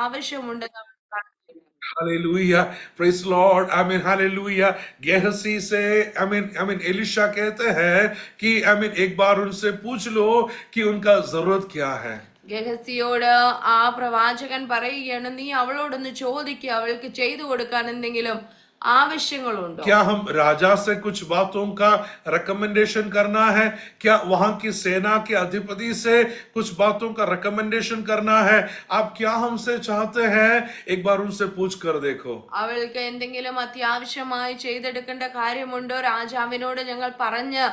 ആവശ്യമുണ്ടെന്ന് അവൾ പറഞ്ഞു. हालेलुया, प्रेज लॉर्ड, आमीन, हालेलुया। गेहसी से आमीन एलिशा कहते हैं कि आमीन एक बार उनसे पूछ लो कि उनका जरूरत क्या है। ഗഹസിയോട് ആ പ്രവാചകൻ പറയുകയാണ്, നീ അവളോടൊന്ന് ചോദിക്കുക, അവൾക്ക് ചെയ്തു കൊടുക്കാൻ എന്തെങ്കിലും ആവശ്യങ്ങളുണ്ടോ? क्या हम राजा से कुछ बातों का रिकमेंडेशन करना है? क्या वहां की सेना के अधिपति से कुछ बातों का रिकमेंडेशन करना है? आप क्या हमसे चाहते हैं? एक बार उनसे पूछ कर देखो। അവൾക്ക് എന്തെങ്കിലും അത്യാവശ്യമായി ചെയ്തെടുക്കേണ്ട കാര്യമുണ്ടോ? രാജാവിനോട് ഞങ്ങൾ പറഞ്ഞ്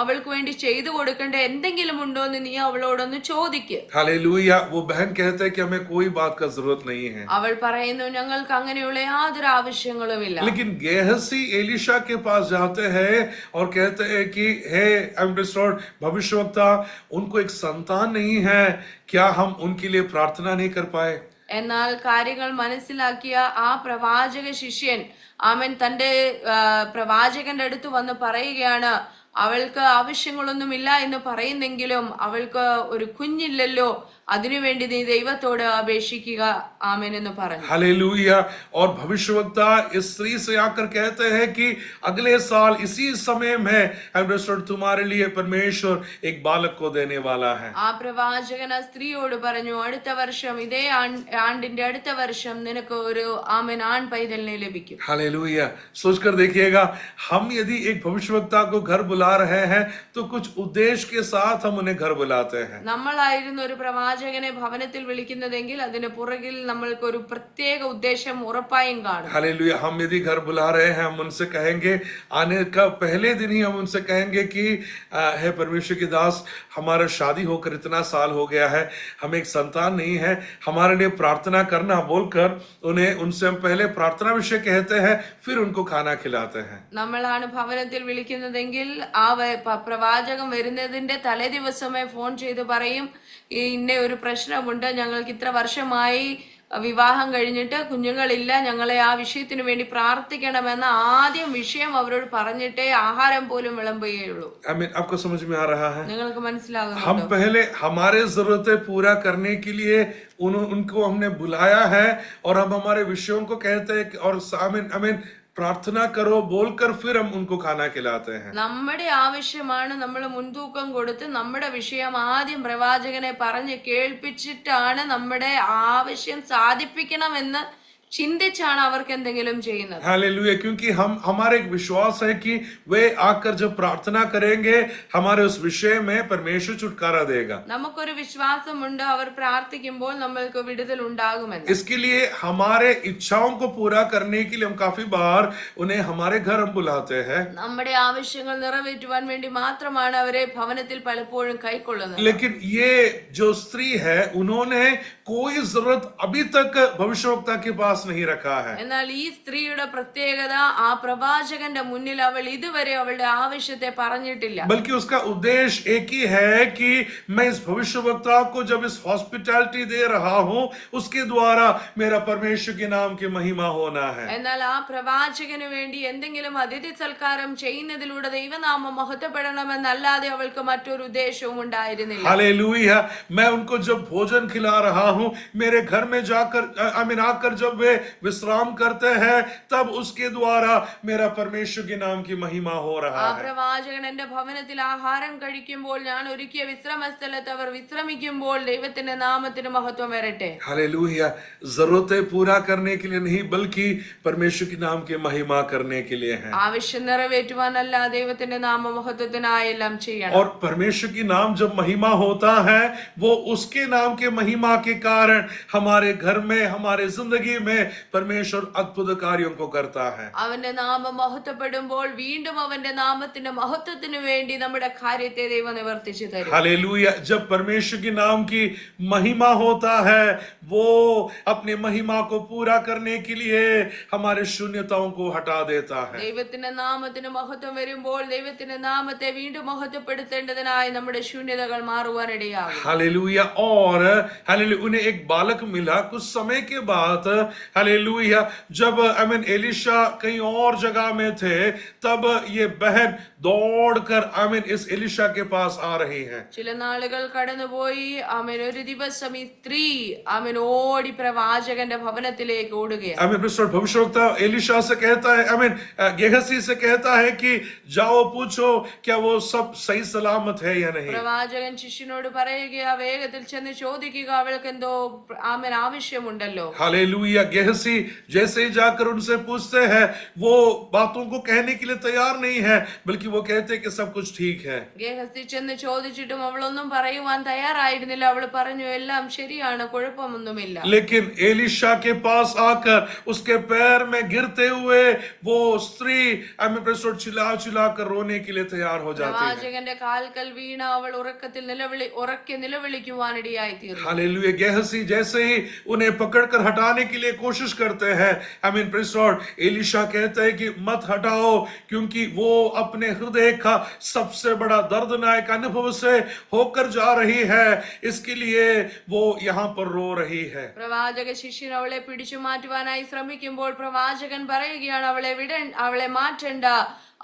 അവൾക്ക് വേണ്ടി ചെയ്തു കൊടുക്കേണ്ട എന്തെങ്കിലും ഉണ്ടോ എന്ന് നീ അവളോടൊന്ന് ചോദിക്ക്. हालेलुया। वो बहन कहते हैं कि हमें कोई बात का जरूरत नहीं है। അവൾ പറയുന്നു, ഞങ്ങൾക്ക് അങ്ങനെയുള്ള യാതൊരു ആവശ്യങ്ങളുമില്ല. लेकिन गेहसी एलिशा के पास जाते हैं और कहते हैं कि हे भविष्यवक्ता, उनको एक संतान नहीं है, क्या हम उनके लिए प्रार्थना नहीं कर पाए? എന്നാൽ കാര്യങ്ങൾ മനസ്സിലാക്കിയ ആ പ്രവാചക ശിഷ്യൻ അവൻ തന്റെ പ്രവാചകന്റെ അടുത്ത് വന്ന് പറയുകയാണ്, അവൾക്ക് ആവശ്യങ്ങളൊന്നുമില്ല എന്ന് പറയുന്നെങ്കിലും അവൾക്ക് ഒരു കുഞ്ഞില്ലല്ലോ, അതിനുവേണ്ടി നീ ദൈവത്തോട് അപേക്ഷിക്കുക, ആമേൻ എന്ന് പറഞ്ഞു. हालेलुया। और भविष्यवक्ता इस स्त्री से आकर कहते हैं कि अगले साल इसी समय में तुम्हारे लिए परमेश्वर एक बालक को देने वाला है। ആ പ്രവാചകൻ ആ സ്ത്രീയോട് പറഞ്ഞു, അടുത്ത വർഷം ഇതേ ആണ്ടിന്റെ അടുത്ത വർഷം നിനക്ക് ഒരു ആമേൻ ആൺ പൈതലിനെ ലഭിക്കും. हालेलुया। सोचकर देखिएगा, हम यदि एक भविष्यवक्ता को घर बुला रहे हैं तो कुछ उद्देश्य के साथ हम उन्हें घर बुलाते हैं। നമ്മളായിരുന്നു ഒരു പ്രവാചകനെ ഭവനത്തിൽ വിളിക്കുന്നതെങ്കിൽ അതിന് പുറകിൽ നമ്മൾക്ക് ഒരു പ്രത്യേക ഉദ്ദേശം ഉറപ്പായും കാണും. हालेलुया। हम यदि घर बुला रहे हैं, हम उनसे कहेंगे, आने का पहले दिन ही हम उनसे कहेंगे कि हे परमेश्वर के दास, हमारा शादी होकर इतना साल हो गया है, हमें एक संतान नहीं है, हमारे लिए प्रार्थना करना बोलकर उनसे हम पहले प्रार्थना विषय कहते हैं, फिर उनको खाना खिलाते हैं। നമ്മളാണ് ഭവനത്തിൽ വിളിക്കുന്നതെങ്കിൽ ആ പ്രവാചകം വരുന്നതിന്റെ തലേ ദിവസമേ ഫോൺ ചെയ്ത് പറയും, ഇന്ന ഒരു പ്രശ്നമുണ്ട്, ഞങ്ങൾക്ക് ഇത്ര വർഷമായി വിവാഹം കഴിഞ്ഞിട്ട് കുഞ്ഞുങ്ങളില്ല, ഞങ്ങളെ ആ വിഷയത്തിന് വേണ്ടി പ്രാർത്ഥിക്കണമെന്ന ആദ്യം വിഷയം അവരോട് പറഞ്ഞിട്ടേ ആഹാരം പോലും വിളമ്പുകയുള്ളൂ. आपको समझ में आ रहा है? നിങ്ങൾക്ക് മനസ്സിലാകുന്നുണ്ടോ? हम पहले हमारे जरूरतें पूरा करने के लिए उनको हमने बुलाया है और हम हमारे विषयों को कहते हैं और आमीन आमीन प्रार्थना करो बोलकर फिर हम उनको खाना खिलाते हैं। നമ്മുടെ ആവശ്യമാണ് നമ്മൾ മുൻതൂക്കം കൊടുത്ത് നമ്മുടെ വിഷയം ആദ്യം പ്രവാചകനെ പറഞ്ഞ് കേൾപ്പിച്ചിട്ടാണ് നമ്മുടെ ആവശ്യം സാധിപ്പിക്കണമെന്ന് ചിന്തിച്ചാണ് അവർക്ക് എന്തെങ്കിലും ചെയ്യുന്നത്. हालेलुया। क्योंकि हमारे एक विश्वास है कि वे आकर जब प्रार्थना करेंगे, हमारे उस विषय में परमेश्वर छुटकारा देगा। നമുക്കൊരു വിശ്വാസമുണ്ട്, അവർ പ്രാർത്ഥിക്കുമ്പോൾ നമ്മൾക്ക് വിടുതൽ ഉണ്ടാകുമെന്ന്. इसके लिए हमारे इच्छाओं को पूरा करने के लिए हम काफी बार उन्हें हमारे घर हम बुलाते हैं। നമ്മുടെ ആവശ്യങ്ങൾ നിറവേറ്റുവാൻ വേണ്ടി മാത്രമാണ് അവരെ ഭവനത്തിൽ പലപ്പോഴും കൈക്കൊള്ളുന്നത്. लेकिन ये जो स्त्री है, उन्होंने कोई जरूरत अभी तक भविष्यवक्ता के पास नहीं रखा है। എന്നാൽ ഈ സ്ത്രീയുടെ പ്രത്യേകത, ആ പ്രവാചകന്റെ മുന്നിൽ അവൾ ഇതുവരെ അവളുടെ ആവശ്യത്തെ പറഞ്ഞിട്ടില്ല. बल्कि उसका उद्देश्य एक ही है कि मैं इस भविष्यवक्ता को जब इस हॉस्पिटैलिटी दे रहा हूं, उसके द्वारा मेरा परमेश्वर के नाम की महिमा होना है। എന്നാൽ ആ പ്രവാചകന് വേണ്ടി എന്തെങ്കിലും അതിഥി സൽക്കാരം ചെയ്യുന്നതിലൂടെ ദൈവനാമം മഹത്വപ്പെടണമെന്നല്ലാതെ അവൾക്ക് മറ്റൊരു ഉദ്ദേശവും ഉണ്ടായിരുന്നില്ല. हालेलुया। मैं उनको जब भोजन खिला रहा हूं, मेरे घर में जाकर आकर जब वे विश्राम करते हैं, तब उसके द्वारा मेरा परमेश्वर के नाम की महिमा हो रहा ആ है। പ്രവാചകൻ എന്റെ ഭവനത്തിൽ ആഹാരം കഴിക്കുമ്പോൾ, ഞാൻ ഒരുക്കിയ വിശ്രമ സ്ഥലത്ത് അവർ വിശ്രമിക്കുമ്പോൾ ദൈവത്തിന്റെ നാമത്തിന് മഹത്വം വരട്ടെ. हालेलुया। जरूरतें पूरा करने के लिए नहीं, बल्कि परमेश्वर के नाम की महिमा करने के लिए है। ആവശ്യം നിറവേറ്റുവാനല്ല, ദൈവത്തിന്റെ നാമ മഹത്വത്തിനായി എല്ലാം ചെയ്യണം. और परमेश्वर की नाम जब महिमा होता है, वो उसके नाम के महिमा के कारण हमारे घर में, हमारे जिंदगी में परमेश्वर अद्भुत कार्यों को करता है। അവന്റെ നാമം മഹത്വപ്പെടുമ്പോൾ വീണ്ടും അവന്റെ നാമത്തിന്റെ മഹത്വത്തിന് വേണ്ടി നമ്മുടെ കാര്യത്തെ ദൈവം നിവർത്തിച്ചു തരും. हालेलुया। जब परमेश्वर के नाम की महिमा होता है, वो अपने महिमा को पूरा करने के लिए हमारे शून्यताओं को हटा देता है। ദൈവത്തിന്റെ നാമത്തിന് മഹത്വം വരുമ്പോൾ ദൈവത്തിന്റെ നാമത്തെ വീണ്ടും മഹത്വപ്പെടുത്തേണ്ടതിനായി നമ്മുടെ ശൂന്യതകൾ മാറുവാനിടയാകും. हालेलुया। और हालेलुया, उन्हें एक बालक मिला। कुछ समय के बाद हालेलुया जब एलीशा कहीं और जगह में थे, तब ये बहन दौड़कर इस एलीशा के पास आ रही है। ചില നാളുകൾ കടന്നുപോയി. ആമേൻ. ഒരു ദിവസം ഈ സ്ത്രീ ആമേൻ ഓടി പ്രവാചകന്റെ ഭവനത്തിലേക്ക് ഓടുകയാണ്. भविष्यवक्ता एलीशा से कहता है, गेहसी से कहता है कि जाओ पूछो क्या वो सब सही सलामत है या नहीं। പ്രവാചകൻ ശിഷ്യനോട് പറയുകയാ, വേഗത്തിൽ ചെന്ന് ചോദിക്കുക, അവൾക്ക് എന്തോ ആമേൻ ആവശ്യമുണ്ടല്ലോ. हालेलुया। गेहसी जैसे ही जाकर उनसे पूछते हैं, वो बातों को कहने के लिए तैयार नहीं है, बल्कि वो कहते हैं कि सब कुछ ठीक है। ഗേഹസി ചെന്ന് ചോദിച്ചിട്ടും അവളൊന്നും പറയുവാൻ തയ്യാറായിരുന്നില്ല. അവൾ പറഞ്ഞു, എല്ലാം ശരിയാണ്, കുഴപ്പമൊന്നുമില്ല. लेकिन एलीशा के पास आकर उसके पैर में गिरते हुए वो स्त्री चिल्ला चिल्ला कर रोने के लिए तैयार हो जाती है। പ്രവാചകന്റെ കാൽക്കൽ വീണ അവൾ ഉറക്കെ നിലവിളിക്കുവാനിടയായി തീർന്നു. हालेलुया। गेहसी जैसे ही उन्हें पकड़कर हटाने के लिए कोशिश करते हैं, एलीशा कहते हैं कि मत हटाओ, क्योंकि वो अपने हृदय का सबसे बड़ा दर्दनाक अनुभव से होकर जा रही है, इसके लिए वो यहाँ पर रो रही है। പ്രവാചക ശിഷ്യൻ അവളെ പിടിച്ചു മാറ്റുവാനായി ശ്രമിക്കുമ്പോൾ പ്രവാചകൻ പറയുകയാണ്, അവളെ മാറ്റണ്ട,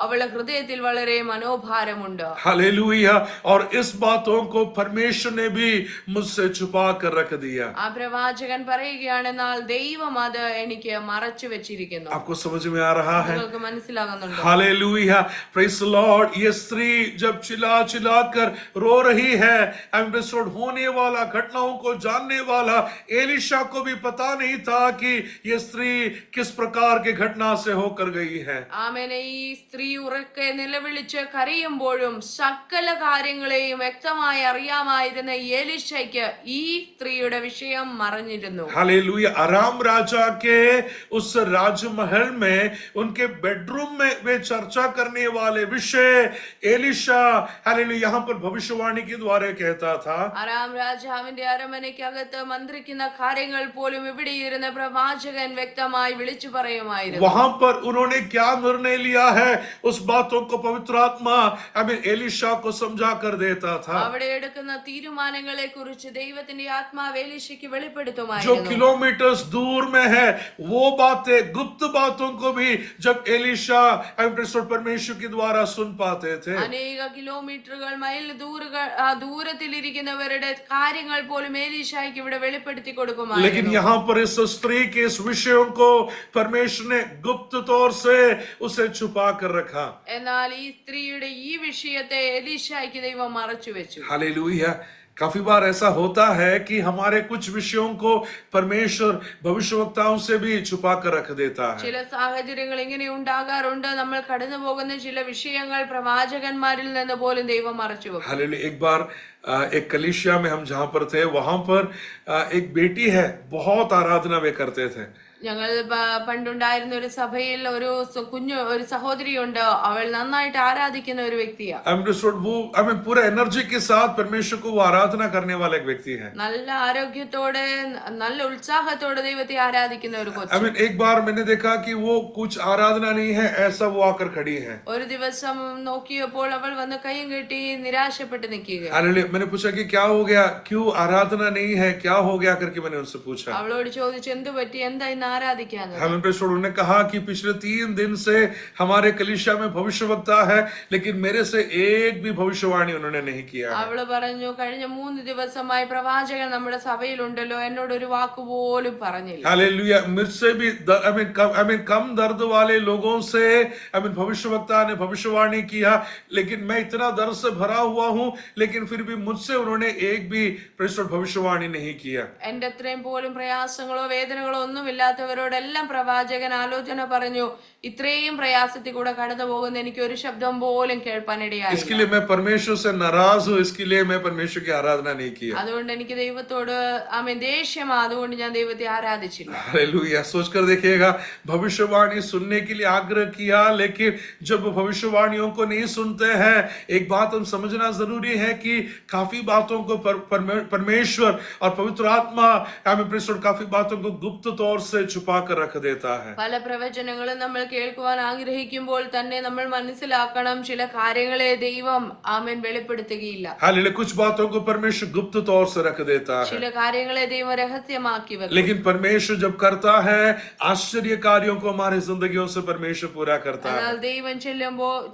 അവളുടെ ഹൃദയത്തിൽ വളരെ മനോഭാരമുണ്ട്. हालेलुया। और इस बातों को परमेश्वर ने भी मुझसे छुपा कर रख दिया। ആ പ്രവാചകൻ പറയുകയാണ്, എന്നാൽ ദൈവം അത് എനിക്ക് മറച്ചു വെച്ചിരിക്കുന്നു. आपको समझ में आ रहा है? നിങ്ങൾക്ക് മനസ്സിലാകുന്നുണ്ടോ? हालेलुया। Praise the Lord. ये स्त्री जब चिल्ला चिल्ला कर रो रही है, होने वाला घटनाओं को जानने वाला एलीशा को भी पता नहीं था कि ये स्त्री किस प्रकार के घटना से होकर गई है। ആമേൻ. ഈ സ്ത്രീ ഉറക്കെ നിലവിളിച്ച് കരയുമ്പോഴും സകല കാര്യങ്ങളെയും വ്യക്തമായി അറിയാമായിരുന്ന എലീശയ്ക്ക് ഈ സ്ത്രീയുടെ വിഷയം മറഞ്ഞിരുന്നു. हालेलुया। अराम राजा के उस राजमहल में उनके बेडरूम में वे चर्चा करने वाले विषय एलीशा हालेलुया यहाँ पर भविष्यवाणी के द्वारा कहता था। അരാം രാജാവിന്റെ അരമനയ്ക്കകത്ത് മന്ത്രിക്കുന്ന കാര്യങ്ങൾ പോലും ഇവിടെ ഇരുന്ന പ്രവാചകൻ വ്യക്തമായി വിളിച്ചു പറയുമായിരുന്നു. वहां पर उन्होंने क्या निर्णय लिया है, उस बातों को पवित्र आत्मा एलीशा को समझा कर देता था। അവിടെ എടുക്കുന്ന തീരുമാനങ്ങളെ കുറിച്ച് ദൈവത്തിന്റെ ആത്മാവ് എലീശയ്ക്ക് जो വെളിപ്പെടുത്തുമായിരുന്നു. किलोमीटर्स दूर में है, वो बातें, गुप्त बातों को भी जब एलीशा परमेश्वर के द्वारा सुन पाते थे। അനേക കിലോമീറ്ററുകൾ മൈൽ ദൂരത്തിലിരിക്കുന്നവരുടെ കാര്യങ്ങൾ പോലും എലീശായ്ക്ക് ഇവിടെ വെളിപ്പെടുത്തി लेकिन കൊടുക്കുമായിരുന്നു. यहाँ पर इस स्त्री के इस विषयों को परमेश्वर ने गुप्त तौर से उसे छुपा कर रखा। എന്നാൽ ഈ സ്ത്രീയുടെ ഈ വിഷയത്തെ എലീശായ്ക്ക് ദൈവം മറച്ചു വെച്ചു. हालेलुया। काफी बार ऐसा होता है कि हमारे कुछ विषयों को परमेश्वर भविष्यवक्ताओं से भी छुपा कर रख देता है। ചില സാഹചര്യങ്ങൾ ഇങ്ങനെ ഉണ്ടാകാറുണ്ട്. നമ്മൾ കടന്നു പോകുന്ന ചില വിഷയങ്ങൾ പ്രവാചകന്മാരിൽ നിന്ന് പോലും ദൈവം മറച്ചു വെക്കും. हालेलुया। एक बार एक कलीसिया में हम जहां पर थे, वहां पर एक बेटी है, बहुत आराधना वे करते थे। ഞങ്ങൾ പണ്ടുണ്ടായിരുന്ന ഒരു സഭയിൽ ഒരു സഹോദരിയുണ്ട്. അവൾ നന്നായിട്ട് ആരാധിക്കുന്ന ഒരു വ്യക്തിയാണ്. वो पूरे एनर्जी के साथ परमेश्वर को वो आराधना करने वाला एक व्यक्ति है। നല്ല ആരോഗ്യത്തോടെ നല്ല ഉത്സാഹത്തോടെ ദൈവത്തെ ആരാധിക്കുന്ന ഒരു കൊച്ചു. एक बार मैंने देखा कि वो कुछ आराधना नहीं है, ऐसा वो आकर खड़ी है। ഒരു ദിവസം നോക്കിയപ്പോൾ അവൾ വന്ന് കൈയും കെട്ടി നിരാശപ്പെട്ട് നിൽക്കുക. मैंने पूछा कि क्या हो गया, क्यों आराधना नहीं है, क्या हो गया करके मैंने उनसे पूछा। അവളോട് ചോദിച്ചു, എന്തു പറ്റി, എന്താ ഇന്ന് ആരാധിക്കാൻ? उन्होंने कहा कि पिछले 3 दिन से हमारे कलीसिया में भविष्यवक्ता है, लेकिन मेरे से एक भी भविष्यवाणी उन्होंने नहीं किया। അവള് പറഞ്ഞു, കഴിഞ്ഞ 3 ദിവസമായി പ്രവാചകൻ നമ്മുടെ സഭയിലുണ്ടല്ലോ, എന്നോട് ഒരു വാക്ക് പോലും പറഞ്ഞില്ല. हालेलुया। मुझसे भी कम दर्द वाले लोगों से भविष्यवक्ता ने भविष्यवाणी किया, लेकिन मैं इतना दर्द से भरा हुआ हूं, लेकिन फिर भी मुझसे उन्होंने एक भी भविष्यवाणी नहीं किया। എന്റെ അത്രയും പോലും പ്രയാസങ്ങളോ വേദനകളോ ഒന്നുമില്ലാത്തവരോടെല്ലാം പ്രവാചകൻ ആലോചന പറഞ്ഞു, ഇത്രയും പ്രയാസത്തിൽ കൂടെ കടന്നു പോകുന്ന എനിക്ക് ഒരു ശബ്ദം പോലും കേൾപ്പാനിടയായി. इसके लिए मैं परमेश्वर से नाराज हूं, इसके लिए मैं परमेश्वर की आराधना नहीं किया। അതുകൊണ്ട് എനിക്ക് ദൈവത്തോട് ദേഷ്യമാ, അതുകൊണ്ട് ഞാൻ ദൈവത്തെ ആരാധിച്ചില്ല. हालेलुया। सोचकर देखिएगा, भविष्यवाणी सुनने के लिए आग्रह किया, लेकिन जब भविष्यवाणियों को नहीं सुनते हैं, एक बात हम समझना जरूरी है कि काफी बातों को परमेश्वर और पवित्र आत्मा काफी बातों को गुप्त तौर से छुपा कर रख देता है। പല പ്രവചനങ്ങളും നമ്മൾ കേൾക്കുവാൻ ആഗ്രഹിക്കുമ്പോൾ തന്നെ നമ്മൾ മനസ്സിലാക്കണം ചില കാര്യങ്ങളെ ദൈവം ആമേൻ വെളിപ്പെടുത്തുകയില്ല. हालेलुया, कुछ बातों को परमेश्वर गुप्त तौर से रख देता है, ചില കാര്യങ്ങളെ ദൈവം രഹസ്യമാക്കി വെക്കും. लेकिन परमेश्वर जब करता है आश्चर्य कार्यों को हमारी जिंदगियों से परमेश्वर पूरा करता है। എന്നാൽ ദൈവം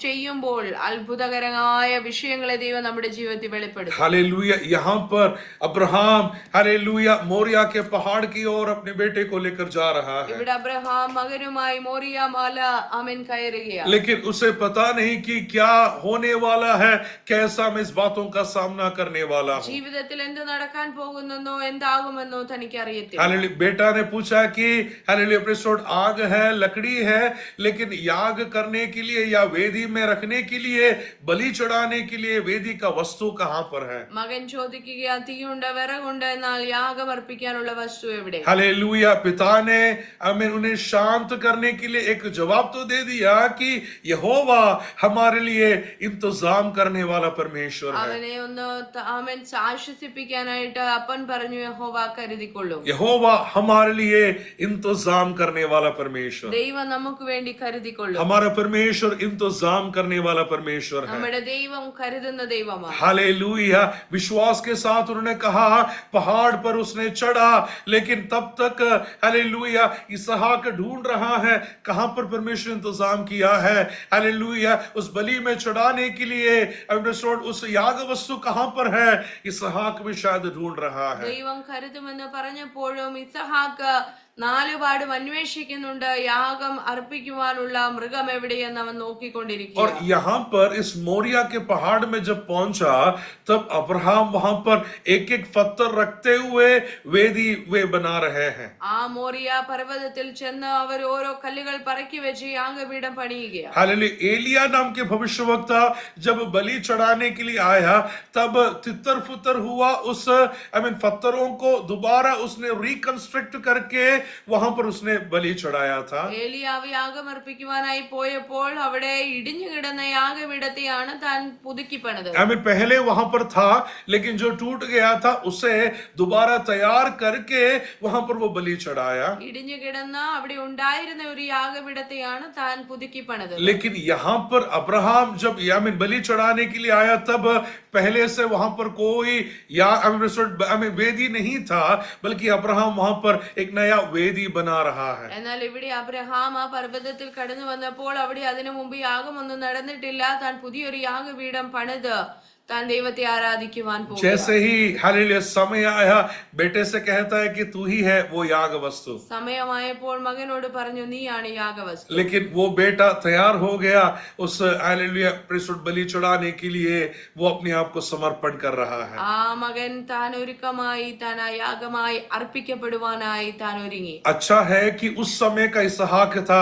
ചെയ്യുമ്പോൾ അത്ഭുതകരമായ വിഷയങ്ങളെ ദൈവം നമ്മുടെ ജീവിതത്തിൽ വെളിപ്പെടുത്തും. हालेलुया, यहाँ पर अब्राहम हालेलुया मोरिया के पहाड़ की ओर अपने बेटे को लेकर जा रहा है, ഇവിടെ അബ്രഹാം മകനുമായി മോറിയ മല ആമേൻ കയറുകയാണ്. लेकिन उसे पता नहीं कि क्या होने वाला है, कैसा मैं इस बातों का सामना करने वाला हूँ। ജീവിതത്തിൽ എന്ത് നടക്കാൻ പോകുന്നെന്നോ എന്താകുമെന്നോ തനിക്ക് അറിയത്തില്ല. हालेलुया, बेटा ने पूछा कि हालेलुया एपिसोड आग है, लकड़ी है, लेकिन याग करने के लिए या वेदी में रखने के लिए, बलि चढ़ाने के लिए वेदी का वस्तु कहां पर है? മകൻ ചോദിക്കുക, തീയുണ്ട്, വിറകുണ്ട്, എന്നാൽ യാഗം അർപ്പിക്കാനുള്ള വസ്തു എവിടെ? हालेलुया, पिता ने उन्हें शांत करने के लिए एक जवाब तो दे दिया कि यहोवा हमारे लिए इंतजाम करने वाला परमेश्वर है। അവനെ ഒന്ന് ആമേൻ ആശ്വസിപ്പിക്കാനായിട്ട് അപ്പൻ പറഞ്ഞു, യഹോവ കരുതിക്കൊള്ളും. यहोवा हमारे लिए इंतजाम करने वाला परमेश्वर, ദൈവം നമുക്ക് വേണ്ടി കരുതിക്കൊള്ളും. हमारा परमेश्वर इंतजाम करने वाला परमेश्वर है। നമ്മുടെ ദൈവം കരുതുന്ന ദൈവമാണ്. हालेलुया, विश्वास के साथ उन्होंने कहा, पहाड़ पर उसने चढ़ा, लेकिन तब तक हालेलुया इसहाक ढूंढ रहा है कहां पर परमेश्वर इंतजाम किया है। हालेलुया, उस बलि में चढ़ाने के लिए उस याग वस्तु कहां पर है, इसहाक भी शायद ढूंढ रहा है। ദൈവം കരുതുമെന്ന് പറഞ്ഞപ്പോഴും ഇസഹാക്ക് നാലുപാടും അന്വേഷിക്കുന്നുണ്ട്, യാഗം അർപ്പിക്കുവാനുള്ള മൃഗം എവിടെയെന്ന് അവൻ നോക്കിക്കൊണ്ടിരിക്കുക. और यहाँ पर इस मोरिया के पहाड़ में जब पहुंचा, तब अब्राहम वहां पर एक एक पत्थर रखते हुए वेदी वे बना रहे हैं। ആ മോറിയ പർവ്വതത്തിൽ ചെന്ന് അവർ ഓരോ കല്ലുകൾ പറക്കി വെച്ച് യാഗപീഠം പണിയുകയാണ്. हालेलुया, एलिया नाम के भविष्यवक्ता जब बलि चढ़ाने के लिए आया, तब तितर फुतर हुआ, उस पत्थरों को दोबारा उसने रिकंस्ट्रक्ट करके वहां पर उसने बलि चढ़ाया था। ഏലിയാവ് യാഗം അർപ്പിക്കുവാനായി പോയപ്പോൾ അവിടെ ഇടിഞ്ഞു കിടന്ന യാഗപീഠത്തെയാണ് താൻ പുതുക്കി പണിത്. पहले वहां पर था, लेकिन जो टूट गया था उसे दोबारा तैयार करके वहां पर वो बलि चढ़ाया। ഇടിഞ്ഞു കിടന്ന അവിടെ ഉണ്ടായിരുന്ന ഒരു യാഗപീഠത്തെയാണ് താൻ പുതുക്കി പണിത്. लेकिन यहाँ पर अब्राहम जब बलि चढ़ाने के लिए आया, तब पहले से वहां पर कोई वेदी नहीं था, बल्कि अब्राहम वहां पर एक नया वेदी बना रहा है। എന്നാൽ ഇവിടെ അബ്രഹാം ആ പർവ്വതത്തിൽ കടന്നു വന്നപ്പോൾ അവിടെ അതിനു മുമ്പ് യാഗമൊന്നും നടന്നിട്ടില്ല. താൻ പുതിയൊരു യാഗപീഠം പണിത് താൻ ദൈവത്തെ ആരാധിക്കുവാൻ പോകും. जैसे ही हालेलुया समय आया, बेटे से कहता है कि तू ही है वो याग वस्तु। സമയമായപ്പോൾ മകനോട് പറഞ്ഞു, നീയാണ് യാഗവസ്തു. लेकिन वो बेटा तैयार हो गया उस हालेलुया बलि चढ़ाने के लिए, वो अपने आप को समर्पण कर रहा है। ആ മകൻ താൻ ഒരുക്കമായി, താൻ ആ യാഗമായി അർപ്പിക്കപ്പെടുവാനായി താൻ ഒരുങ്ങി. अच्छा है कि उस समय का इसहाक था,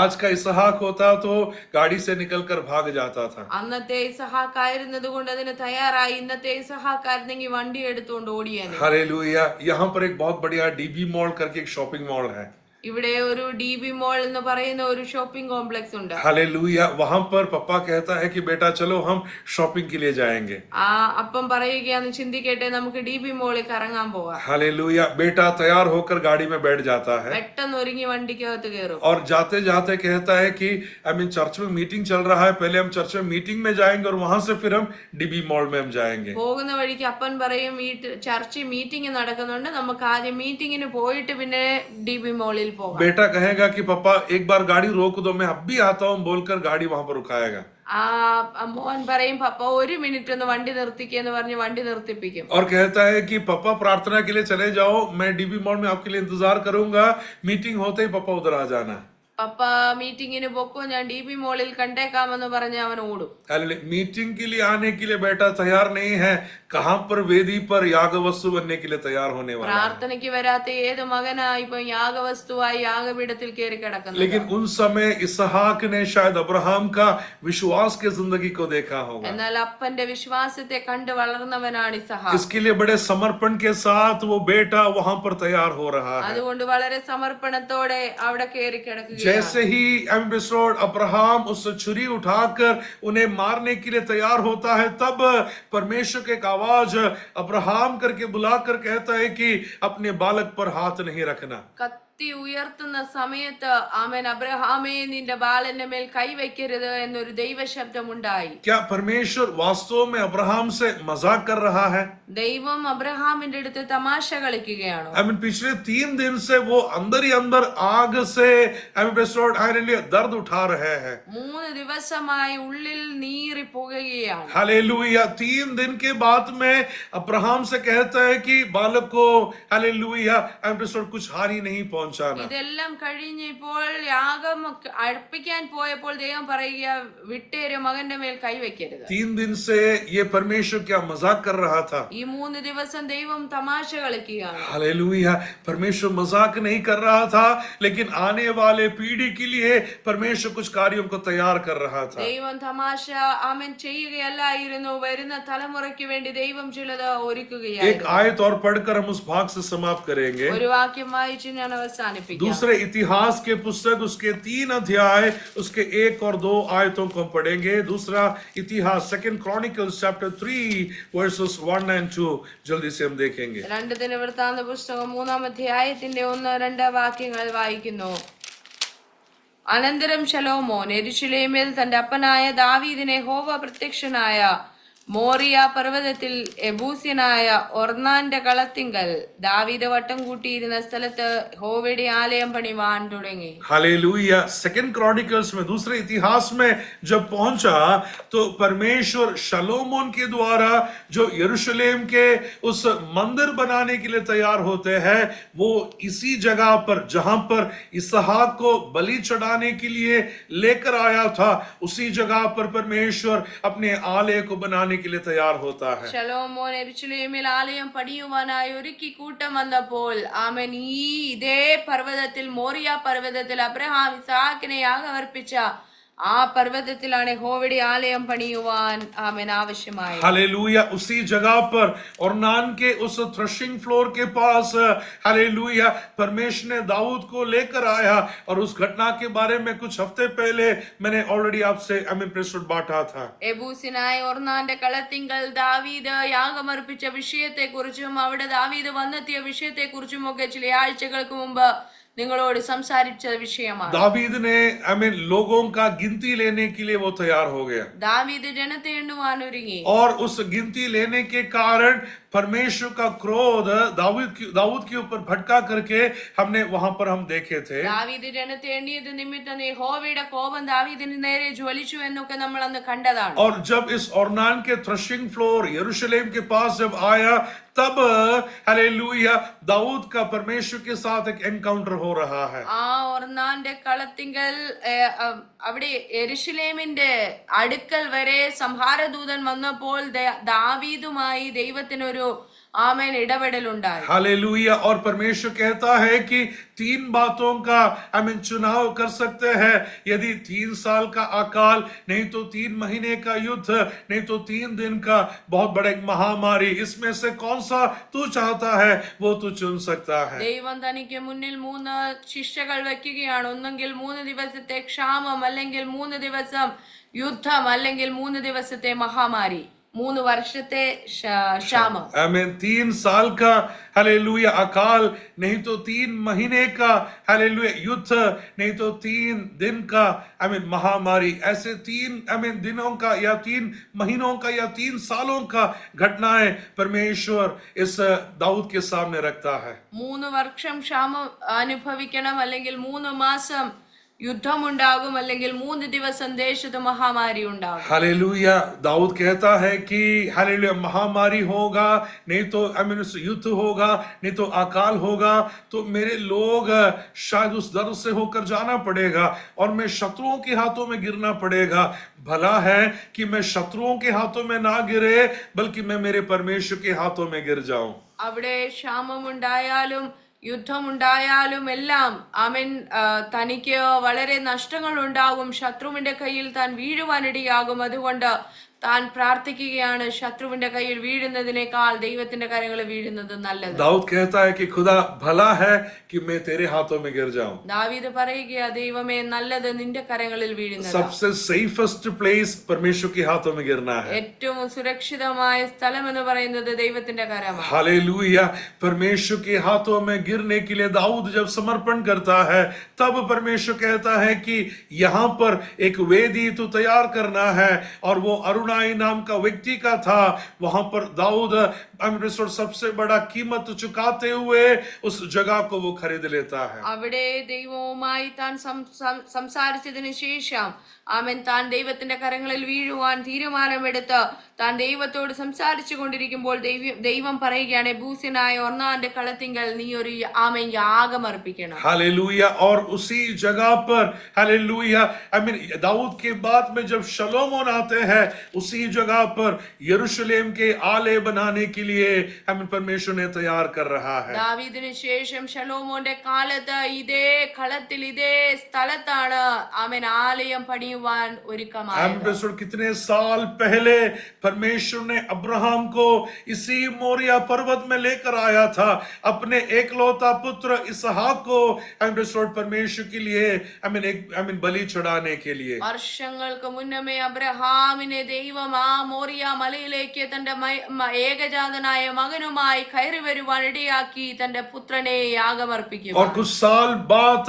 आज का इसहाक होता तो गाड़ी से निकलकर भाग जाता था। അന്നത്തെ ഇസഹാക്കായിരുന്നത് കൊണ്ട് അതിന് തയ്യാറായി. ഇന്നത്തെ ഇസഹാക്കായിരുന്നെങ്കിൽ വണ്ടി എടുത്തുകൊണ്ട് ഓടിയേനെ. हालेलुया, यहाँ पर एक बहुत बढ़िया डीबी मॉल करके एक शॉपिंग मॉल है। ഇവിടെ ഒരു DB മോൾ എന്ന് പറയുന്ന ഒരു ഷോപ്പിംഗ് കോംപ്ലക്സ് ഉണ്ട്. हालेलुया, वहां पर पापा कहता है कि बेटा चलो हम शॉपिंग के लिए जाएंगे। ആ അപ്പം പറയുകയാന്ന് ചിന്തിക്കട്ടെ, നമുക്ക് DB മോളിൽ കറങ്ങാൻ പോവാം. हालेलुया, बेटा तैयार होकर गाड़ी में बैठ जाता है പെട്ടെന്ന് ഒരുങ്ങി വണ്ടിക്കകത്ത് കയറും. और जाते जाते कहता है कि चर्च में मीटिंग चल रहा है, पहले हम चर्च में मीटिंग में जाएंगे और वहां से फिर हम डीबी मॉल में हम जाएंगे। പോകുന്ന വഴിക്ക് അപ്പൻ പറയും, ചർച്ചിൽ മീറ്റിംഗ് നടക്കുന്നുണ്ട്, നമുക്ക് ആദ്യം മീറ്റിംഗിന് പോയിട്ട് പിന്നെ DB മോളിൽ പോകാം. बेटा कहेगा कि पापा एक बार गाड़ी रोक दो, मैं अब भी आता हूं बोलकर गाड़ी वहां पर रुकाएगा। ആ മോൻ പറയും, പപ്പ ഒരു മിനിറ്റ് ഒന്ന് വണ്ടി നിർത്തിക്കെന്ന് പറഞ്ഞ് വണ്ടി നിർത്തിപ്പിക്കും. और कहता है कि पापा प्रार्थना के लिए चले जाओ, मैं डीबी मॉल में आपके लिए इंतजार करूंगा, मीटिंग होते ही पापा उधर आ जाना। പപ്പ മീറ്റിംഗിന് പൊക്കോ, ഞാൻ DB മോളിൽ കണ്ടേക്കാമെന്ന് പറഞ്ഞ് അവൻ ഓടും. मीटिंग के लिए आने के लिए बेटा तैयार नहीं है, कहां पर वेदी पर याग वस्तु बनने के लिए तैयार होने वाला है। പ്രാർത്ഥനയ്ക്ക് വരാത്ത ഏത് മകനാ ഇപ്പൊ യാഗവസ്തുവായി യാഗപീഠത്തിൽ കയറി കിടക്കുന്നത്? लेकिन उन समय इसहाक ने शायद अब्राहम का विश्वास के जिंदगी को देखा होगा। എന്നാൽ അപ്പന്റെ വിശ്വാസത്തെ കണ്ട് വളർന്നവനാണ് ഇസഹാക്ക്. इसके लिए बड़े समर्पण के साथ वो बेटा वहां पर तैयार हो रहा है। അതുകൊണ്ട് വളരെ സമർപ്പണത്തോടെ അവിടെ കയറി കിടക്കുക. जैसे ही अब्राहम उस छुरी उठाकर उन्हें मारने के लिए तैयार होता है, तब परमेश्वर की एक आवाज अब्राहम करके बुलाकर कहता है कि अपने बालक पर हाथ नहीं रखना। കത്തി ഉയർത്തുന്ന സമയത്ത് ആമേൻ അബ്രഹാമേ നിന്റെ ബാലന്റെ മേൽ കൈവയ്ക്കരുത് എന്നൊരു ദൈവശബ്ദം ഉണ്ടായി. क्या परमेश्वर वास्तव में अब्राहम से मजाक कर रहा है? ദൈവം അബ്രഹാമിന്റെ അടുത്ത് തമാശ കളിക്കുകയാണോ? पिछले 3 दिन से वो अंदर ही अंदर आग से दर्द उठा रहे हैं। 3 ദിവസമായി ഉള്ളിൽ നീറി പുകയുകയാണ്. हालेलुया। 3 दिन के बाद में अब्राहम से कहता है कि बालक को हालेलुया कुछ हानि नहीं पहुंचाना। ഇതെല്ലാം കഴിഞ്ഞ് ഇപ്പോൾ യാഗം അർപ്പിക്കാൻ പോയപ്പോൾ ദൈവം പറയുക, വിട്ടേര്, മകന്റെ മേൽ കൈവയ്ക്കരുത്. 3 दिन से ये परमेश्वर क्या मजाक कर रहा था? ഈ 3 ദിവസം ദൈവം തമാശ കളിക്കുകയാണ്. हालेलुया। परमेश्वर मजाक नहीं कर रहा था, लेकिन आने वाले पीढ़ी के लिए परमेश्वर कुछ कार्यों को तैयार कर रहा था। ദൈവം തമാശ ആമൻ ചെയ്യുകയല്ലായിരുന്നു, വരുന്ന തലമുറയ്ക്ക് വേണ്ടി ദൈവം ചിലത് ഒരുക്കുകയായിരുന്നു. एक आयत और पढ़कर हम उस भाग से समाप्त करेंगे। ഒരു വാക്യം വായിച്ച് ഞാൻ അവസാനിപ്പിക്കാം. दूसरे इतिहास के पुस्तक उसके 3 अध्याय उसके 1 और 2 आयतों को हम पढ़ेंगे। दूसरा इतिहास 2 Chronicles chapter 3 verses 1 and 2 जल्दी से हम देखेंगे। 2 ദിനവൃത്താന്ത പുസ്തകം 3-ാം അധ്യായത്തിന്റെ 1-2 വാക്യങ്ങൾ വായിക്കുന്നു. അനന്തരം ശലോമോൻ യെരൂശലേമിൽ തന്റെ അപ്പനായ ദാവീദിനെ യഹോവ പ്രത്യക്ഷനായ മോറിയ പർവ്വതത്തിൽ എബൂസ്യനായ ഒർന്നാന്റെ കളത്തിങ്കൽ ദാവീദ് വട്ടം കൂട്ടിയിരുന്ന സ്ഥലത്ത് യഹോവയുടെ ആലയം പണിവാൻ തുടങ്ങി. हालेलुया। 2 Chronicles में दूसरे इतिहास में जब पहुंचा तो परमेश्वर शलोमोन के द्वारा जो यरूशलेम के उस मंदिर बनाने के लिए तैयार होते हैं, वो इसी जगह पर जहां पर इसहाक को बलि चढ़ाने के लिए लेकर आया था, उसी जगह पर परमेश्वर अपने आलय को बनाने के लिए तैयार होता है। ശലോമോൻ യെരൂശലേമിൽ ആലയം പണിയുവാനായി ഒരുക്കി കൂട്ടം വന്നപ്പോൾ ആമൻ ഇതേ പർവ്വതത്തിൽ, മോറിയ പർവ്വതത്തിൽ അബ്രഹാം ഇസ്ഹാക്കിനെ യാഗമർപ്പിച്ച ആ പർവ്വതത്തിലാണ് യഹോവയുടെ ആലയം പണിയുവാൻ ആമൻ ആവശ്യമായി. हालेलुया। उसी जगह पर ओर्नान के उस थ्रेशिंग फ्लोर के पास हालेलुया परमेश्वर ने दाऊद को लेकर आया, और उस घटना के बारे में कुछ हफ्ते पहले मैंने ऑलरेडी आपसे बांटा था। എബൂസിനായ ഒർന്നാന്റെ കളത്തിങ്കൽ ദാവീദ് യാഗമർപ്പിച്ച വിഷയത്തെക്കുറിച്ചും അവിടെ ദാവീദ് വന്നെത്തിയ വിഷയത്തെക്കുറിച്ചും ഒക്കെ ചില ആഴ്ചകൾക്ക് മുമ്പ് നിങ്ങളോട് സംസാരിച്ച വിഷയമാണ്. दावीद ने लोगों का गिनती लेने के लिए वो तैयार हो गया, ദാവീദ് ജനത്തെ എണ്ണുവാൻ ഒരുങ്ങി. और उस गिनती लेने के कारण परमेश्वर का क्रोध दाऊद के ऊपर भटका करके हमने वहां पर हम देखे थे। ദാവീദ് ജനത്തെ എണ്ണിയത് നിമിത്തം യഹോവയുടെ കോപം ദാവീദിന് നേരെ ജ്വലിച്ചു എന്നൊക്കെ നമ്മൾ അന്ന് കണ്ടതാണ്. और जब इस ओर्नान के थ्रेशिंग फ्लोर यरूशलेम के पास जब आया, तब हालेलुया दाऊद का परमेश्वर के साथ एक एनकाउंटर हो रहा है। ആ ഒർന്നാന്റെ കളത്തിങ്കൽ അവിടെ യെരൂശലേമിന്റെ അടുക്കൽ വരെ സംഹാരദൂതൻ വന്നപ്പോൾ ദാവീദുമായി ദൈവത്തിനൊരു ആമേൻ ഇടപെടലുണ്ടായി. हालेलुया। और परमेश्वर कहता है कि 3 बातों का चुनाव कर सकते हैं। यदि 3 साल का अकाल, नहीं तो 3 महीने का युद्ध, नहीं तो 3 दिन का बहुत बड़ा महामारी, इसमें से कौन सा तू चाहता है वो तू चुन सकता है। ദൈവം തനിക്ക് മുന്നിൽ 3 ശിക്ഷകൾ വെക്കുകയാണ്. ഒന്നെങ്കിൽ 3 ദിവസത്തെ ക്ഷാമം, അല്ലെങ്കിൽ 3 ദിവസം യുദ്ധം, അല്ലെങ്കിൽ 3 ദിവസത്തെ മഹാമാരി, 3 വർഷത്തെ ക്ഷാമം. 3 साल का हालेलुया अकाल, नहीं तो 3 महीने का हालेलुया युद्ध, नहीं तो 3 दिन का महामारी। ऐसे 3 दिनों का या 3 महीनों का या 3 सालों का घटनाएं परमेश्वर इस दाऊद के सामने रखता है। 3 വർഷം ക്ഷാമം അനുഭവിക്കണം, അല്ലെങ്കിൽ 3 മാസം യുദ്ധമുണ്ടാകും, അല്ലെങ്കിൽ 3 ദിവസം ദേശത്ത് മഹാമാരി ഉണ്ടാകും. हालेलुया। दाऊद कहता है कि हालेलुया महामारी होगा, नहीं तो युद्ध होगा, नहीं तो अकाल होगा, तो मेरे लोग शायद उस दर्द से होकर जाना पड़ेगा, और मैं शत्रुओं के हाथों में गिरना पड़ेगा। भला है कि मैं शत्रुओं के हाथों में ना गिरे, बल्कि मैं मेरे परमेश्वर के हाथों में गिर जाऊं। അവിടെ ക്ഷാമമുണ്ടായാലും യുദ്ധമുണ്ടായാലും എല്ലാം അവൻ തനിക്ക് വളരെ നഷ്ടങ്ങൾ ഉണ്ടാകും, ശത്രുവിന്റെ കയ്യിൽ താൻ വീഴുവാനിടയാകും. അതുകൊണ്ട് താൻ പ്രാർത്ഥിക്കുകയാണ്, ശത്രുവിന്റെ കയ്യിൽ വീഴുന്നതിനേക്കാൾ ദൈവത്തിന്റെ കരങ്ങളിൽ വീഴുന്നത് നല്ലത്. दाऊद कहता है कि खुदा भला है कि मैं तेरे हाथों में गिर जाऊं. ദാവീദ് പറയുക, ദൈവമേ നല്ലത് നിന്റെ കരങ്ങളിൽ വീഴുന്നത്. सबसे सेफेस्ट प्लेस परमेश्वर के हाथों में गिरना है. ഏറ്റവും സുരക്ഷിതമായ സ്ഥലം എന്ന് പറയുന്നത് ദൈവത്തിന്റെ കരമാണ്. हालेलुया. परमेश्वर के हाथों में गिरने के लिए दाऊद जब समर्पण करता है, तब परमेश्वर कहता है कि यहाँ पर एक वेदी तो तैयार करना है, और वो अरुणाई नाम का व्यक्ति का था. वहां पर दाऊद सबसे बड़ा कीमत चुकाते हुए उस जगह को वो खरीद लेता है. അവിടെ ദൈവവുമായി താൻ സംസാരിച്ചതിന് ശേഷം ആമേൻ താൻ ദൈവത്തിന്റെ കരങ്ങളിൽ വീഴുവാൻ തീരുമാനമെടുത്ത് താൻ ദൈവത്തോട് സംസാരിച്ചു കൊണ്ടിരിക്കുമ്പോൾ ദൈവം പറയുകയാണ്, ബൂസ്യനായ ഒർന്നാന്റെ കളത്തിങ്കൽ നീ ഒരു ആമേൻ യാഗം अर्पिക്കണം. हालेलुया. और उसी जगह पर हालेलुया दाऊद के बाद में जब शलोमोन आते हैं, उसी जगह पर यरूशलेम के आलय बनाने के लिए परमेश्वर ने तैयार कर रहा है. ദാവീദിന് ശേഷം ശലോമോന്റെ കാലത്ത് ഇതേ കളത്തിൽ ഇതേ സ്ഥലത്താണ് ആമേൻ ആലയം പണിയുവാൻ ഒരുക്കമായത്. कितने साल पहले परमेश्वर ने अब्राहम को इसी मोरिया पर्वत में लेकर आया था, अपने एकलौता पुत्र इसहाक को परमेश्वर के लिए बलि चढ़ाने के लिए. വർഷങ്ങൾക്ക് മുന്നമേ അബ്രഹാമിനെ ദൈവം ആ മോറിയ മലയിലേക്ക് തന്റെ ഏകജാതനായ മകനുമായി കയറി വരുവാൻ ഇടയാക്കി തന്റെ പുത്രനെ യാഗമർപ്പിക്കും. और कुछ साल बाद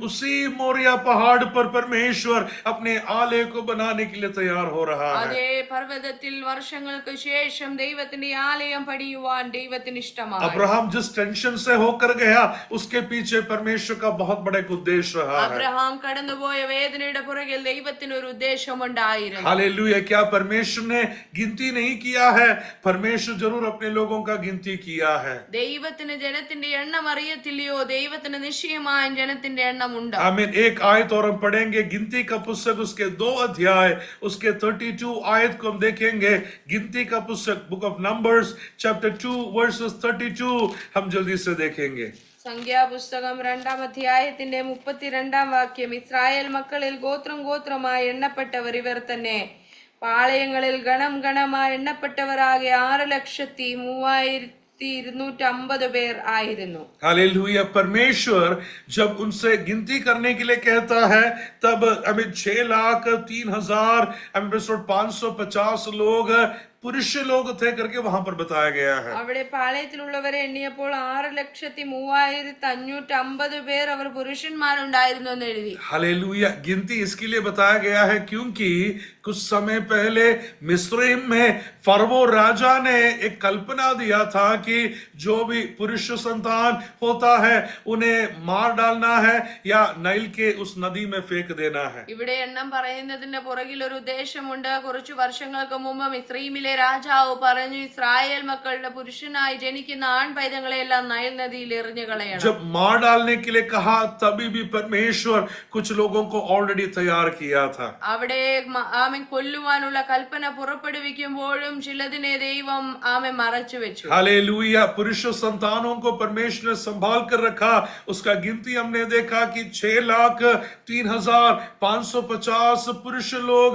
उसी मोरिया पहाड़ पर परमेश्वर अपने आलय को बनाने के लिए तैयार हो रहा है. അതേ പർവ്വതത്തിൽ വർഷങ്ങൾക്ക് ശേഷം ദൈവത്തിന്റെ ആലയം പണിയുവാൻ ദൈവത്തിന് ഇഷ്ടമായി. अब्राहम जिस टेंशन से होकर गया, उसके पीछे परमेश्वर का बहुत बड़ा एक उद्देश्य रहा है. അബ്രഹാം കടന്നുപോയ വേദനയുടെ പുറകിൽ ദൈവത്തിന് ഒരു ഉദ്ദേശമുണ്ടായിരുന്നു. हालेलुया. क्या परमेश्वर ने गिनती नहीं किया है? परमेश्वर जरूर अपने लोगों का गिनती किया है. ദൈവത്തിന് ജനത്തിന്റെ എണ്ണം അറിയത്തില്ലയോ? ദൈവത്തിന് നിശ്ചയമായും ജനത്തിന്റെ എണ്ണം ഉണ്ട്. आमीन. एक आयत और हम पढ़ेंगे, गिनती का पुस्तक उसके 2 अध्याय उसके 32 आयत को हम देखेंगे. गिनती का पुस्तक book of numbers chapter 2 versus 32 हम जल्दी से देखेंगे. സംഖ്യാപുസ്തകം 2-ാം അധ്യായത്തിന്റെ 32-ാം വാക്യം, ഇസ്രായേൽ മക്കളിൽ ഗോത്രം ഗോത്രമായി എണ്ണപ്പെട്ടവർ ഇവർ തന്നെ. പാളയങ്ങളിൽ ഗണം ഗണമായി എണ്ണപ്പെട്ടവരാകെ 6,03,250 പേർ ആയിരുന്നു. हालेलुया. परमेश्वर जब उनसे गिनती करने के लिए कहता है, तब 6,03,550 लोग पुरुष लोग थे करके वहां पर बताया गया है. അവിടെ പാളയത്തിലുള്ളവരെ എണ്ണിയപ്പോൾ 6,03,550 പേർ അവർ പുരുഷന്മാരുണ്ടായിരുന്നു എന്ന് എഴുതി. हालेलुया. गिनती इसके लिए बताया गया है क्योंकि कुछ समय पहले मिस्र में फरवो राजा ने एक कल्पना दिया था कि जो भी पुरुष संतान होता है उन्हें मार डालना है या नाइल के उस नदी में फेंक देना है. ഇവിടെ എണ്ണം പറയുന്നതിന്റെ പുറകിൽ ഒരു ഉദ്ദേശമുണ്ട്. കുറച്ചു വർഷങ്ങൾക്ക് മുമ്പ് മിസ്രൈമിലെ രാജാവ് പറഞ്ഞു, ഇസ്രായേൽ മക്കളുടെ പുരുഷനായി ജനിക്കുന്ന ആൺപൈതങ്ങളെ എല്ലാം നൈൽ നദിയിൽ എറിഞ്ഞു കളയണം. जब मार डालने के लिए कहा, तभी भी परमेश्वर कुछ लोगों को ऑलरेडी तैयार किया था. അവിടെ ആമൻ കൊല്ലുവാനുള്ള കൽപ്പന പുറപ്പെടുവിക്കുമ്പോഴും ചിലതിനെ ദൈവം ആമൻ മറച്ചു വെച്ചു. हालेलुया. पुरुष संतानों को परमेश्वर ने संभाल कर रखा. उसका गिनती हमने देखा कि 6,03,550 पुरुष लोग.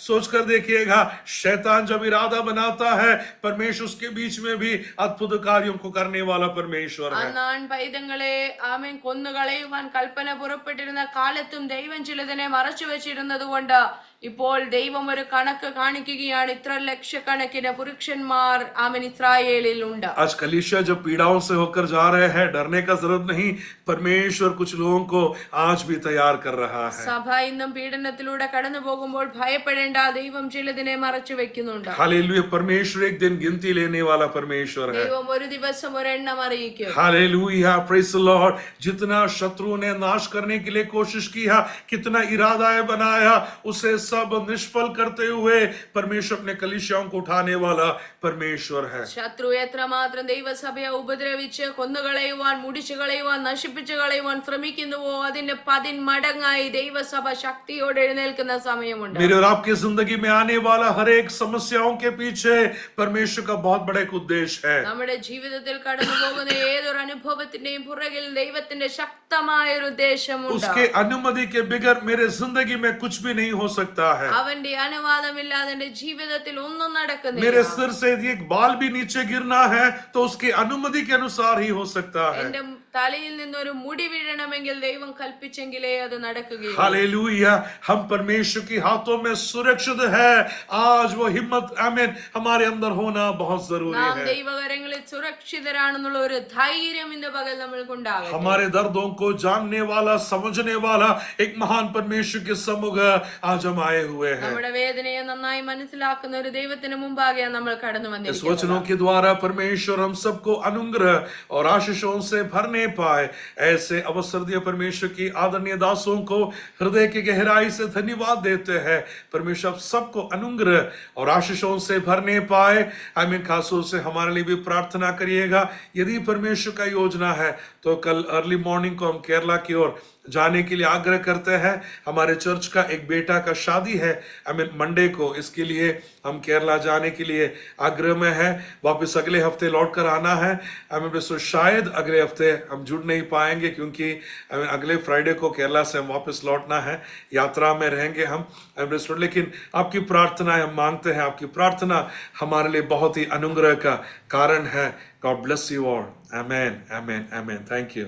सोचकर देखिएगा, शैतान जब इरादा बनाता है, परमेश्वर उसके बीच में भी अद्भुत कार्यों को करने वाला परमेश्वर है. അന്നാൺ പൈതങ്ങളെ ആമൻ കൊന്നുകളയുവാൻ കൽപ്പന പുറപ്പെട്ടിരുന്ന കാലത്തും ദൈവം ചിലതിനെ മറച്ചു വെച്ചിരുന്നത് കൊണ്ട് ഇപ്പോൾ ദൈവം ഒരു കണക്ക് കാണിക്കുകയാണ്. ഇത്ര ലക്ഷക്കണക്കിന് പുരുഷന്മാർ ആമൻ ഇസ്രായേലിൽ ഉണ്ട്. आज कलीसिया जब पीड़ाओं से होकर जा रहे हैं, डरने का जरूरत नहीं. परमेश्वर कुछ लोगों को आज भी तैयार कर रहा है. സഭ ഇന്നും പീഡനത്തിലൂടെ കടന്നു പോകുമ്പോൾ ഭയപ്പെടേണ്ട, ദൈവം ചിലതിനെ മറച്ചു വെക്കുന്നുണ്ട്. हालेलुया. परमेश्वर एक दिन गिनती लेने वाला परमेश्वर है. ദൈവം ഒരു ദിവസം ഒരെണ്ണം അറിയിക്കും. हालेलुया. Praise the Lord. जितना शत्रुओं ने नाश करने के लिए कोशिश किया, कितना इरादा बनाया, उसे सब निष्फल करते हुए परमेश्वर अपने कलीसियाओं को उठाने वाला परमेश्वर है. ശത്രു എത്രമാത്രം ദൈവസഭയെ ഉപദ്രവിച്ച് കൊന്നുകളയുവാൻ, മുടിച്ചു കളയുവാൻ, നശിപ്പിച്ചു കളയുവാൻ ശ്രമിക്കുന്നുവോ അതിന്റെ 10 മടങ്ങായി ദൈവസഭ ശക്തിയോടെ എഴുന്നേൽക്കുന്ന സമയമുണ്ട്. मेरे और आपकी जिंदगी में आने वाला हर एक समस्याओं के पीछे परमेश्वर का बहुत बड़ा एक उद्देश्य है. നമ്മുടെ ജീവിതത്തിൽ കടന്നു പോകുന്ന ഏതൊരു അനുഭവത്തിന്റെയും പുറകിൽ ദൈവത്തിന്റെ ശക്തമായ ഒരു ഉദ്ദേശമുണ്ട്. उसके अनुमति के बगैर मेरे जिंदगी में कुछ भी नहीं हो सकता सकता है। അവന്റെ അനുവാദമില്ലാതെ എന്റെ ജീവിതത്തിൽ ഒന്നും നടക്കുന്നില്ല. मेरे सिर से यदि एक बाल भी नीचे गिरना है तो उसकी अनुमति के अनुसार ही हो सकता है। എന്റെ തലയിൽ നിന്ന് ഒരു മുടി വീഴണമെങ്കിൽ ദൈവം കൽപ്പിച്ചെങ്കിലേ അത് നടക്കുകയുള്ളൂ. हालेलुया, हम परमेश्वर के हाथों में सुरक्षित है। आज वो हिम्मत आमीन हमारे अंदर होना बहुत जरूरी നാം है। ദൈവകരങ്ങളിൽ സുരക്ഷിതരാണെന്നുള്ള ഒരു ധൈര്യം ഇന്ന് പകൽ നമ്മൾക്കുണ്ടാകട്ടെ. हमारे दर्दों को जानने वाला, समझने वाला एक महान परमेश्वर के सम्मुख आज हम आए हुए हैं। നമ്മുടെ വേദനയെ നന്നായി മനസ്സിലാക്കുന്ന ഒരു ദൈവത്തിന് മുമ്പാകെയാണ് നമ്മൾ കടന്നു इस വന്നിരിക്കുന്നത്. वचनों के द्वारा परमेश्वर हम सबको अनुग्रह और आशीषों से भरने पाए, ऐसे अवसर दिए। परमेश्वर की आदरणीय दासों को हृदय की गहराई से धन्यवाद देते हैं। परमेश्वर आप सबको अनुग्रह और आशीषों से भरने पाए। आमीन। खासतौर से हमारे लिए भी प्रार्थना करिएगा। यदि परमेश्वर का योजना है तो कल अर्ली मॉर्निंग को हम केरला की ओर जाने के लिए आग्रह करते हैं। हमारे चर्च का एक बेटा का शादी है आमीन मंडे को, इसके लिए हम केरला जाने के लिए आग्रह में है। वापस अगले हफ्ते लौट कर आना है आमीन। तो शायद अगले हफ्ते हम जुड़ नहीं पाएंगे क्योंकि अगले फ्राइडे को केरला से हम वापस लौटना है, यात्रा में रहेंगे हम आमीन। लेकिन आपकी प्रार्थनाएं हम मांगते हैं, आपकी प्रार्थना हमारे लिए बहुत ही अनुग्रह का कारण है। God bless you all. Amen, amen, amen. Thank you.